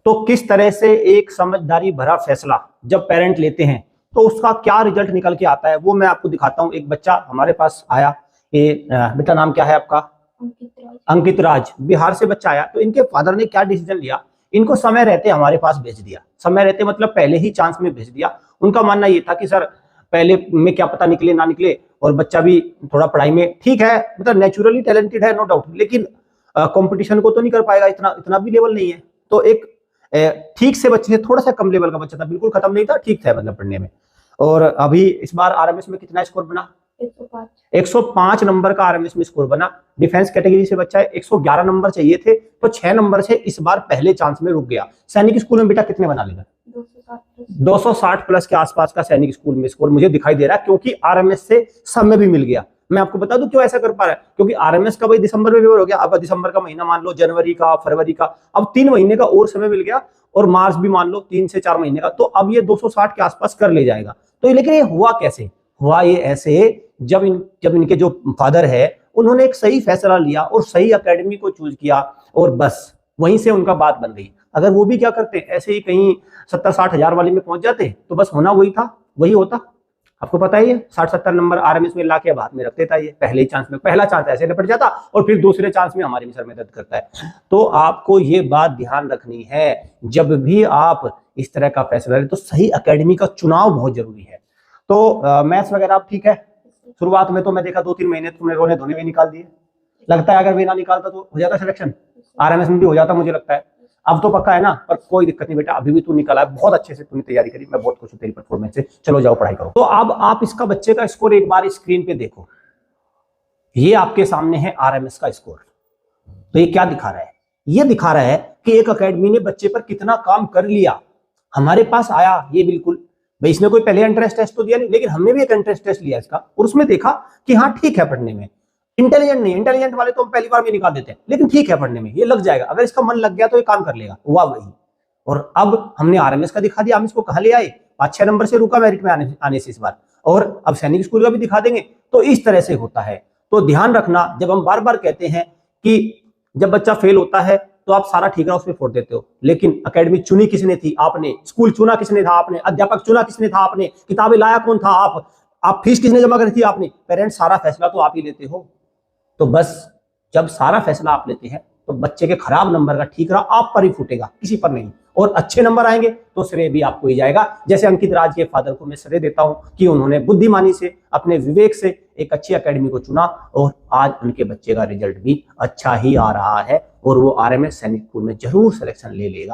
तो किस तरह से एक समझदारी भरा फैसला जब पेरेंट लेते हैं तो उसका क्या रिजल्ट निकल के आता है वो मैं आपको दिखाता हूँ। एक बच्चा हमारे पास आया, ये बेटा नाम क्या है आपका? अंकित राज। बिहार से बच्चा आया। तो इनके फादर ने क्या डिसीजन लिया, इनको समय रहते हमारे पास भेज दिया। समय रहते मतलब पहले ही चांस में भेज दिया। उनका मानना ये था कि सर पहले में क्या पता निकले ना निकले, और बच्चा भी थोड़ा पढ़ाई में ठीक है, मतलब नेचुरली टैलेंटेड है नो डाउट, लेकिन कंपटीशन को तो नहीं कर पाएगा, इतना इतना भी लेवल नहीं है। तो एक ठीक से बच्चे से थोड़ा सा कम लेवल का बच्चा था, बिल्कुल खत्म नहीं था, ठीक था मतलब पढ़ने में। और अभी इस बार आरएमएस में कितना स्कोर बना? 105 नंबर का आरएमएस में स्कोर बना। डिफेंस कैटेगरी से बच्चा है, 111 नंबर चाहिए थे, तो 6 नंबर से इस बार पहले चांस में रुक गया। सैनिक स्कूल में बेटा कितने बना लेगा? 260 प्लस के आसपास का सैनिक स्कूल में स्कोर मुझे दिखाई दे रहा है, क्योंकि आरएमएस से समय भी मिल गया। मैं आपको बता दूं क्यों ऐसा कर पा रहा है, क्योंकि आरएमएस का भाई दिसंबर में पेपर हो गया, अब दिसंबर का महीना मान लो, जनवरी का, फरवरी का, अब 3 महीने का और समय मिल गया, और मार्च भी मान लो 3 से 4 महीने का, तो अब ये 260 के आसपास कर ले जाएगा। तो लेकिन ये हुआ कैसे? हुआ ये ऐसे, जब इनके जो फादर है उन्होंने एक सही फैसला लिया और सही एकेडमी को चूज किया, और बस वहीं से उनका बात बन गई। अगर वो भी क्या करते, ऐसे ही कहीं 70-60 हजार वाले में पहुंच जाते तो बस होना वही था, वही होता। आपको पता ही है 60-70 नंबर आरएमएस में लाके हाथ में रख देता है, पहले ही चांस में, पहला चांस ऐसे निपट जाता, और फिर दूसरे चांस में हमारे भी सर में दर्द करता है। तो आपको ये बात ध्यान रखनी है, जब भी आप इस तरह का फैसला लें तो सही एकेडमी का चुनाव बहुत जरूरी है। तो मैथ्स वगैरह आप ठीक है? शुरुआत में तो मैं देखा 2-3 महीने तुमने रोने धोने में निकाल दिए। लगता है अगर वे ना निकालता तो हो जाता सिलेक्शन, आरएमएस में भी हो जाता मुझे लगता है। अब तो पक्का है ना? पर कोई दिक्कत नहीं बेटा, अभी भी तू निकाला है, बहुत अच्छे से तूने तैयारी करी, मैं बहुत खुश हूं तेरी परफॉर्मेंस से। चलो जाओ पढ़ाई करो। तो अब आप इसका बच्चे का स्कोर एक बार स्क्रीन पे देखो, ये आपके सामने है आरएमएस का स्कोर। तो ये क्या दिखा रहा है? ये दिखा रहा है कि एक एकेडमी ने बच्चे पर कितना काम कर लिया। हमारे पास आया ये, बिल्कुल भाई इसने कोई पहले एंट्रेंस टेस्ट तो दिया नहीं, लेकिन हमने भी एक एंट्रेंस टेस्ट लिया इसका, और उसमें देखा कि हाँ ठीक है पढ़ने में, इंटेलिजेंट नहीं, इंटेलिजेंट वाले तो हम पहली बार में निकाल देते हैं, लेकिन ठीक है पढ़ने में, ये लग जाएगा, अगर इसका मन लग गया तो ये काम कर लेगा। हुआ वही। और अब हमने आरएमएस का दिखा दिया, हम इसको कहां ले आए, 5-6 नंबर से रुका मेरिट में आने से इस बार, और अब सैनिक स्कूल का भी दिखा देंगे। तो इस तरह से होता है। तो ध्यान रखना, जब हम बार बार कहते हैं कि जब बच्चा फेल होता है तो आप सारा ठीकरा उसमें फोड़ देते हो, लेकिन एकेडमी चुनी किसने थी? आपने। स्कूल चुना किसने था? आपने। अध्यापक चुना किसने था? आपने। किताबें लाया कौन था? आप फीस किसने जमा करी थी? आपने। पेरेंट्स, सारा फैसला तो आप ही लेते हो। तो बस जब सारा फैसला आप लेते हैं तो बच्चे के खराब नंबर का ठीकरा आप पर ही फूटेगा, किसी पर नहीं, और अच्छे नंबर आएंगे तो श्रेय भी आपको ही जाएगा। जैसे अंकित राज के फादर को मैं श्रेय देता हूं कि उन्होंने बुद्धिमानी से, अपने विवेक से एक अच्छी एकेडमी को चुना, और आज उनके बच्चे का रिजल्ट भी अच्छा ही आ रहा है, और वो आरएमएस सैनिक स्कूल में जरूर सिलेक्शन ले लेगा।